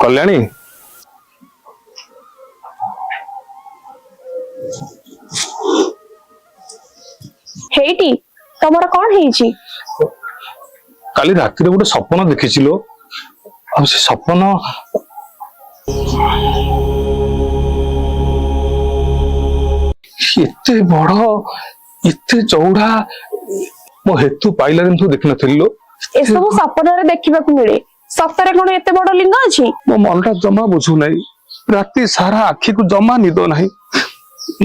Kalyani Hattie तमरा कौन हेची काली राति गोटे सपन देखी लो अब से सपन एते बड़ एते चौड़ा मो हेतु पाइला दिन तू देख नथिल लो ए सब सपन रे देखिबा को मिले सप्ताह कोन एते बड़ लिंग अछि मो मनटा जमा बुझू नहीं राति सारा आखि को जमा निद नहीं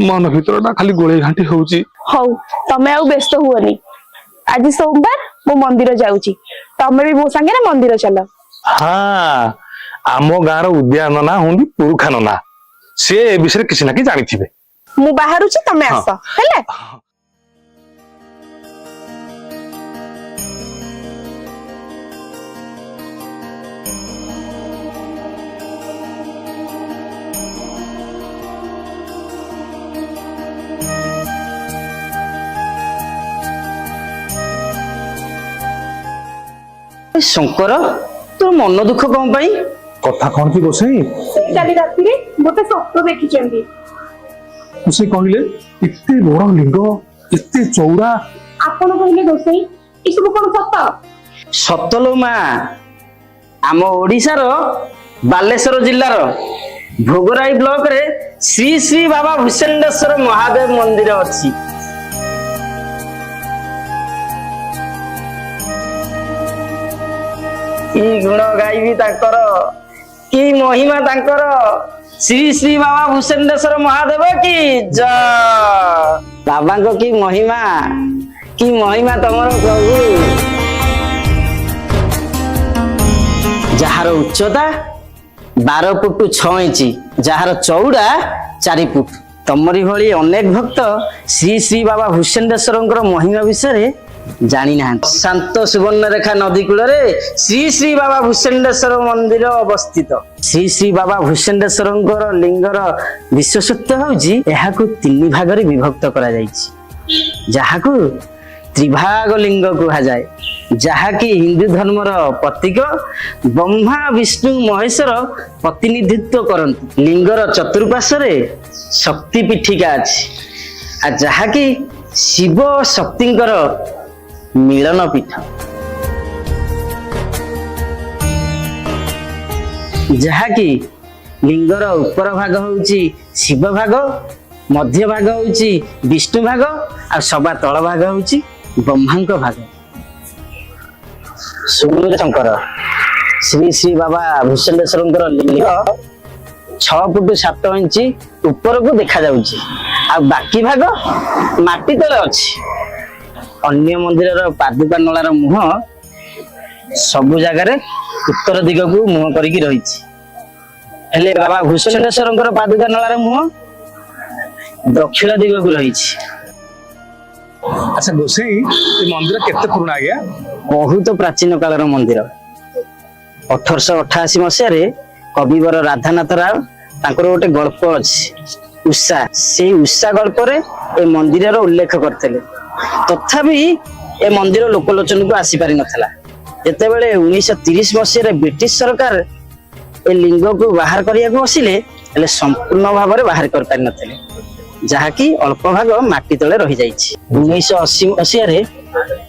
मन भीतरटा खाली गोळे घांटी होउची हौ तमे आ व्यस्त हुअनी आज सोमवार मो मंदिर जाउची तमे भी मो संगे ना मंदिर चलो हाँ आमो गाँव उद्यान ना हुंदी पुरुखा ना से ए विषय किसी ना कि जानी थिबे मु बाहरुची तमे आस हेले शंकर तोर मन दुख कौन पाई कथा कौन की गोसाई काली राति रे मोते सप्त देखिचंदी गोसाई कहले इत्ते बड़ लिंग इत्ते चौड़ा आपण कहले गोसाई ई सब कोन सत सतलो मा आम ओडिशार बालेश्वर जिल्लार भोगराई ब्लॉक रे श्री श्री बाबा भूषेंडेश्वर महादेव मंदिर अछि की गुण गाइबी ताकर की महिमा ताकर श्री श्री बाबा भूषेंडेश्वर महादेव की जय बाबा को की महिमा तमर प्रभु जार उच्चता 12 फुट 6 इंच जार चौड़ा 4 फुट तमरी भली अनेक भक्त श्री श्री बाबा भूषेंडेश्वर महिमा विषय जानी ना शांत सुवर्ण रेखा नदी कूल श्री श्री बाबा भूषेंडेश्वर मंदिर अवस्थित श्री श्री बाबा भूषेंडेश्वर लिंगर विशेषत्व होउची एहाकु 3 भाग रे विभक्त करा जायछि जाहाकु त्रिभाग लिंग कहा जाए जहाँकि हिंदू धर्मर प्रतीक ब्रह्मा विष्णु महेश्वर प्रतिनिधित्व करती लिंगर चतुर्पार्श्व शक्ति पीठिका अच्छी आ जहाँकि शिव शक्तिंकर मिलन पीठ जहाँकि लिंगर उपर भाग होउची शिव भाग मध्य भाग होउची विष्णु भाग आ सभा तल भाग होउची ब्रह्मांक भाग सुनील शंकर श्री श्री बाबा भूषेंडेश्वर लिंग 6 फुट 7 इंच ऊपर को देखा जाउची आ बाकी भाग माटी तले अछि अन्य मंदिर पादुका नलार मुह सबु जगह उत्तर दिग को मुह करिकी रहिछि हेले बाबा भूषेंडेश्वर पादुका नलार मुह दक्षिण दिग को रहिछि अच्छा गोसाई ये मंदिर केते पुराना आ गया बहुत प्राचीन कालर मंदिर 1888 मसीह कविवर राधानाथ राव तांकर गोटे गल्प अछि उषा से उषा गल्प रे ए मंदिर उल्लेख करते तथापि ए मंदिर लोकलोचन को आसी पारि नथला जेते बेले 1930 मसीह ब्रिटिश सरकार ए लिंग को बाहर करिया को बसिले हेले संपूर्ण भाव में बाहर कर पारि नथले जहाँकि अल्प भाग माटी तले रही जाइछि 1980 मसीह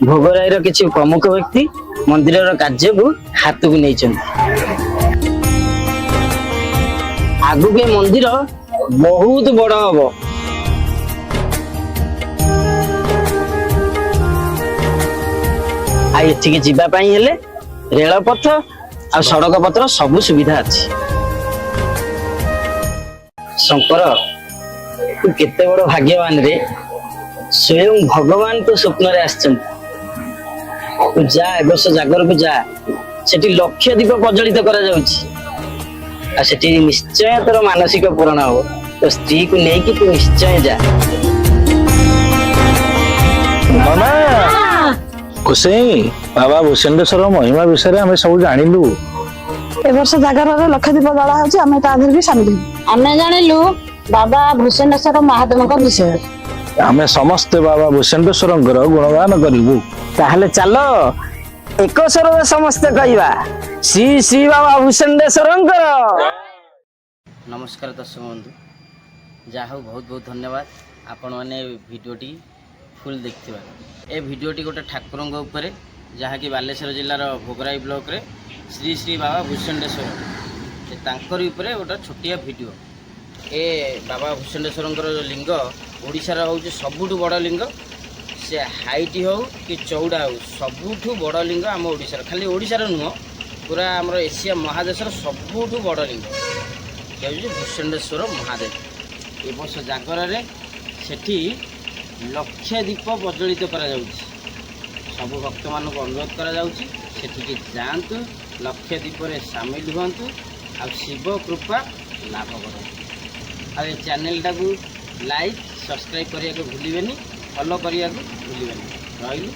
भोगराईर किछि प्रमुख व्यक्ति मंदिर कार्य को हाथ को नहीं आगु के मंदिर बहुत बड़ हम आठिके जावाई हेले रेलपथ आ सड़क पथ सब सुविधा अच्छी शंकर तू केते बड़ भाग्यवान रे स्वयं भगवान तो स्वप्न रे आछन तू जा एबस जागर को जा सेठी लक्ष्य दीप प्रज्वलित करा जाउची आ सेठी निश्चय तोर मानसिक पूर्ण हो तो स्त्री को नहीं कि तू निश्चय जा मामा गोसाई बाबा भूषेंडेश्वर महिमा विषय आम सब जानिलु ए वर्ष जागर लक्षदीप जला होची आमे ता भी शामिल आमे जानिलु बाबा भूषेंडेश्वर महादेव विषय आमे समस्त बाबा भूषेंडेश्वर गुणगान करू ताहले चलो ଏକ ସ୍ୱରରେ ସମସ୍ତେ କହିବା ଶ୍ରୀ ଶ୍ରୀ ବାବା ଭୂଷଣ୍ଡେଶ୍ୱରଙ୍କର। ନମସ୍କାର ଦର୍ଶକ ବନ୍ଧୁ, ଯାହା ହଉ ବହୁତ ବହୁତ ଧନ୍ୟବାଦ ଆପଣମାନେ ଭିଡ଼ିଓଟି ଫୁଲ୍ ଦେଖିଥିବାରୁ। ଏ ଭିଡ଼ିଓଟି ଗୋଟେ ଠାକୁରଙ୍କ ଉପରେ, ଯାହାକି ବାଲେଶ୍ୱର ଜିଲ୍ଲାର ଭୋଗରାଇ ବ୍ଲକରେ ଶ୍ରୀ ଶ୍ରୀ ବାବା ଭୂଷଣ୍ଡେଶ୍ୱର, ତାଙ୍କରି ଉପରେ ଗୋଟେ ଛୋଟିଆ ଭିଡ଼ିଓ। ଏ ବାବା ଭୂଷଣ୍ଡେଶ୍ୱରଙ୍କର ଲିଙ୍ଗ ଓଡ଼ିଶାର ହେଉଛି ସବୁଠୁ ବଡ଼ ଲିଙ୍ଗ। ସେ ହାଇଟ୍ ହେଉ କି ଚଉଡ଼ା ହେଉ ସବୁଠୁ ବଡ଼ ଲିଙ୍ଗ ଆମ ଓଡ଼ିଶାର, ଖାଲି ଓଡ଼ିଶାର ନୁହଁ ପୁରା ଆମର ଏସିଆ ମହାଦେଶର ସବୁଠୁ ବଡ଼ ଲିଙ୍ଗ ସେ ହେଉଛି ଭୂଷଣ୍ଡେଶ୍ୱର ମହାଦେବ। ଏ ବର୍ଷ ଜାଗରରେ ସେଠି ଲକ୍ଷେ ଦୀପ ପ୍ରଜ୍ୱଳିତ କରାଯାଉଛି। ସବୁ ଭକ୍ତମାନଙ୍କୁ ଅନୁରୋଧ କରାଯାଉଛି ସେଠିକି ଯାଆନ୍ତୁ, ଲକ୍ଷେ ଦୀପରେ ସାମିଲ ହୁଅନ୍ତୁ, ଆଉ ଶିବ କୃପା ଲାଭ କରନ୍ତୁ। ଆଉ ଏ ଚ୍ୟାନେଲଟାକୁ ଲାଇକ୍ ସବସ୍କ୍ରାଇବ୍ କରିବାକୁ ଭୁଲିବେନି, ଫଲୋ କରିବାକୁ ଭୁଲିବେନି। ରହିଲି।